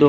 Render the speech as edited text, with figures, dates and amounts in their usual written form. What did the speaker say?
2